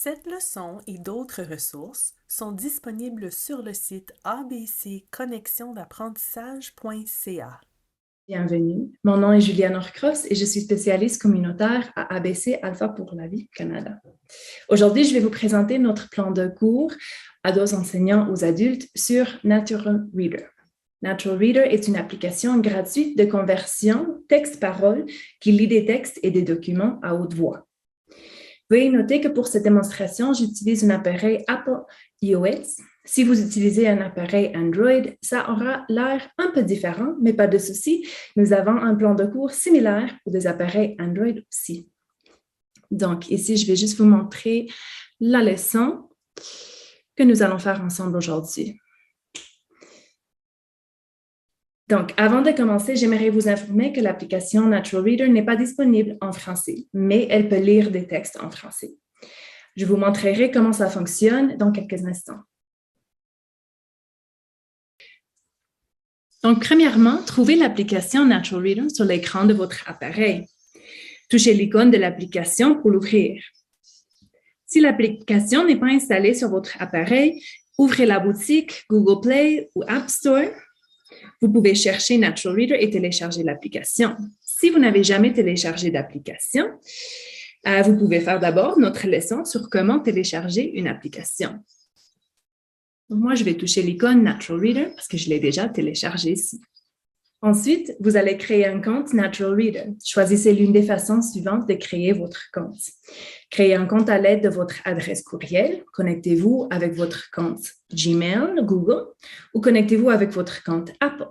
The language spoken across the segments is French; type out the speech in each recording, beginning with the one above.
Cette leçon et d'autres ressources sont disponibles sur le site abcconnexiond'apprentissage.ca. Bienvenue, mon nom est Juliane Norcross et je suis spécialiste communautaire à ABC Alpha pour la vie Canada. Aujourd'hui, je vais vous présenter notre plan de cours ados enseignants aux adultes sur Natural Reader. Natural Reader est une application gratuite de conversion texte-parole qui lit des textes et des documents à haute voix. Veuillez noter que pour cette démonstration, j'utilise un appareil Apple iOS. Si vous utilisez un appareil Android, ça aura l'air un peu différent, mais pas de souci. Nous avons un plan de cours similaire pour des appareils Android aussi. Donc, ici, je vais juste vous montrer la leçon que nous allons faire ensemble aujourd'hui. Donc, avant de commencer, j'aimerais vous informer que l'application Natural Reader n'est pas disponible en français, mais elle peut lire des textes en français. Je vous montrerai comment ça fonctionne dans quelques instants. Donc, premièrement, trouvez l'application Natural Reader sur l'écran de votre appareil. Touchez l'icône de l'application pour l'ouvrir. Si l'application n'est pas installée sur votre appareil, ouvrez la boutique Google Play ou App Store. Vous pouvez chercher Natural Reader et télécharger l'application. Si vous n'avez jamais téléchargé d'application, vous pouvez faire d'abord notre leçon sur comment télécharger une application. Donc, moi, je vais toucher l'icône Natural Reader parce que je l'ai déjà téléchargé ici. Ensuite, vous allez créer un compte Natural Reader. Choisissez l'une des façons suivantes de créer votre compte. Créez un compte à l'aide de votre adresse courriel. Connectez-vous avec votre compte Gmail, Google, ou connectez-vous avec votre compte Apple.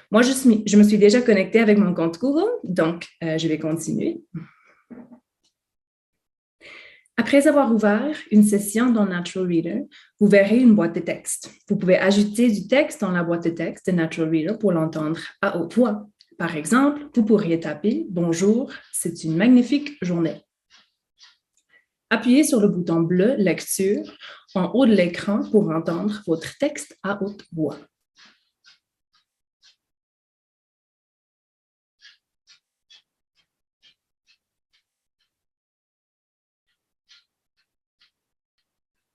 Moi, je me suis déjà connectée avec mon compte Google, donc je vais continuer. Après avoir ouvert une session dans Natural Reader, vous verrez une boîte de texte. Vous pouvez ajouter du texte dans la boîte de texte de Natural Reader pour l'entendre à haute voix. Par exemple, vous pourriez taper « Bonjour, c'est une magnifique journée ». Appuyez sur le bouton bleu « Lecture » en haut de l'écran pour entendre votre texte à haute voix.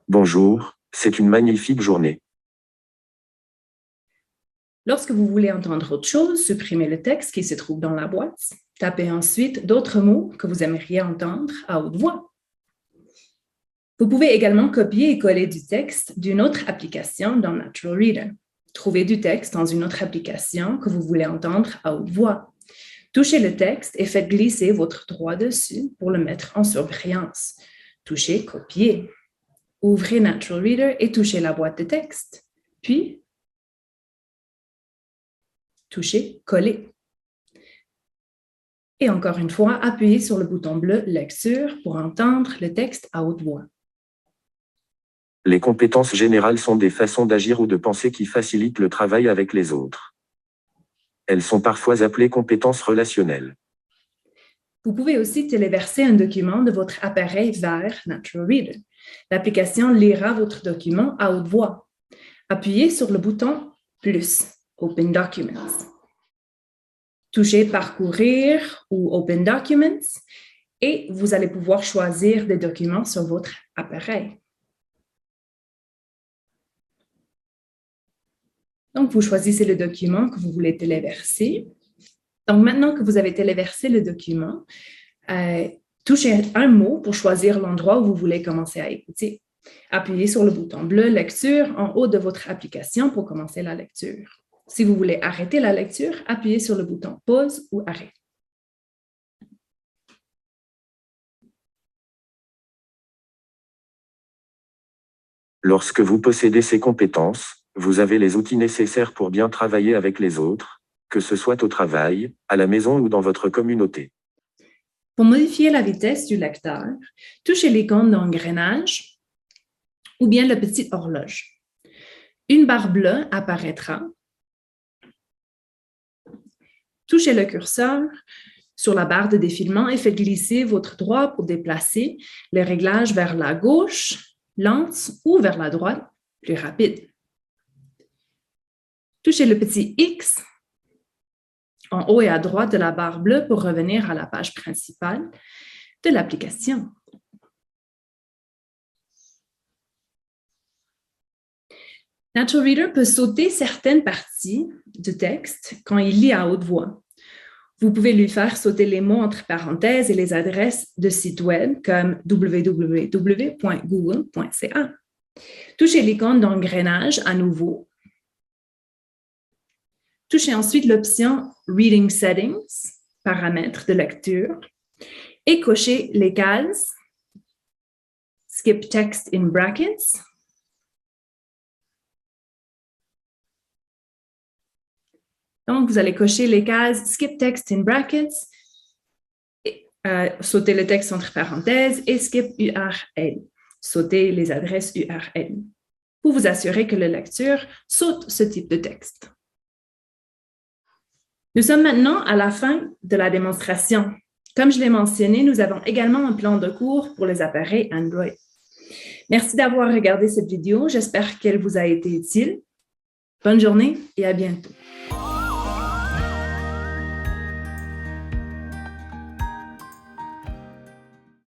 Bonjour, c'est une magnifique journée. Lorsque vous voulez entendre autre chose, supprimez le texte qui se trouve dans la boîte. Tapez ensuite d'autres mots que vous aimeriez entendre à haute voix. Vous pouvez également copier et coller du texte d'une autre application dans Natural Reader. Trouvez du texte dans une autre application que vous voulez entendre à haute voix. Touchez le texte et faites glisser votre doigt dessus pour le mettre en surbrillance. Touchez « Copier ». Ouvrez Natural Reader et touchez la boîte de texte. Puis, touchez « Coller ». Et encore une fois, appuyez sur le bouton bleu « Lecture » pour entendre le texte à haute voix. Les compétences générales sont des façons d'agir ou de penser qui facilitent le travail avec les autres. Elles sont parfois appelées compétences relationnelles. Vous pouvez aussi téléverser un document de votre appareil vers Natural Reader. L'application lira votre document à haute voix. Appuyez sur le bouton « Plus » Open Documents. Touchez « Parcourir » ou « Open Documents » et vous allez pouvoir choisir des documents sur votre appareil. Donc, vous choisissez le document que vous voulez téléverser. Donc, maintenant que vous avez téléversé le document, touchez un mot pour choisir l'endroit où vous voulez commencer à écouter. Appuyez sur le bouton bleu « Lecture » en haut de votre application pour commencer la lecture. Si vous voulez arrêter la lecture, appuyez sur le bouton « Pause » ou « Arrêt ». Lorsque vous possédez ces compétences, vous avez les outils nécessaires pour bien travailler avec les autres, que ce soit au travail, à la maison ou dans votre communauté. Pour modifier la vitesse du lecteur, touchez l'icône d'engrenage ou bien la petite horloge. Une barre bleue apparaîtra. Touchez le curseur sur la barre de défilement et faites glisser votre doigt pour déplacer les réglages vers la gauche, lente, ou vers la droite, plus rapide. Touchez le petit X en haut et à droite de la barre bleue pour revenir à la page principale de l'application. Natural Reader peut sauter certaines parties du texte quand il lit à haute voix. Vous pouvez lui faire sauter les mots entre parenthèses et les adresses de sites web comme www.google.ca. Touchez l'icône d'engrenage à nouveau. Touchez ensuite l'option Reading Settings, paramètres de lecture, et cochez les cases Skip Text in Brackets, donc, vous allez cocher les cases Skip Text in Brackets, sauter le texte entre parenthèses et Skip URL, sauter les adresses URL, pour vous assurer que la lecture saute ce type de texte. Nous sommes maintenant à la fin de la démonstration. Comme je l'ai mentionné, nous avons également un plan de cours pour les appareils Android. Merci d'avoir regardé cette vidéo. J'espère qu'elle vous a été utile. Bonne journée et à bientôt.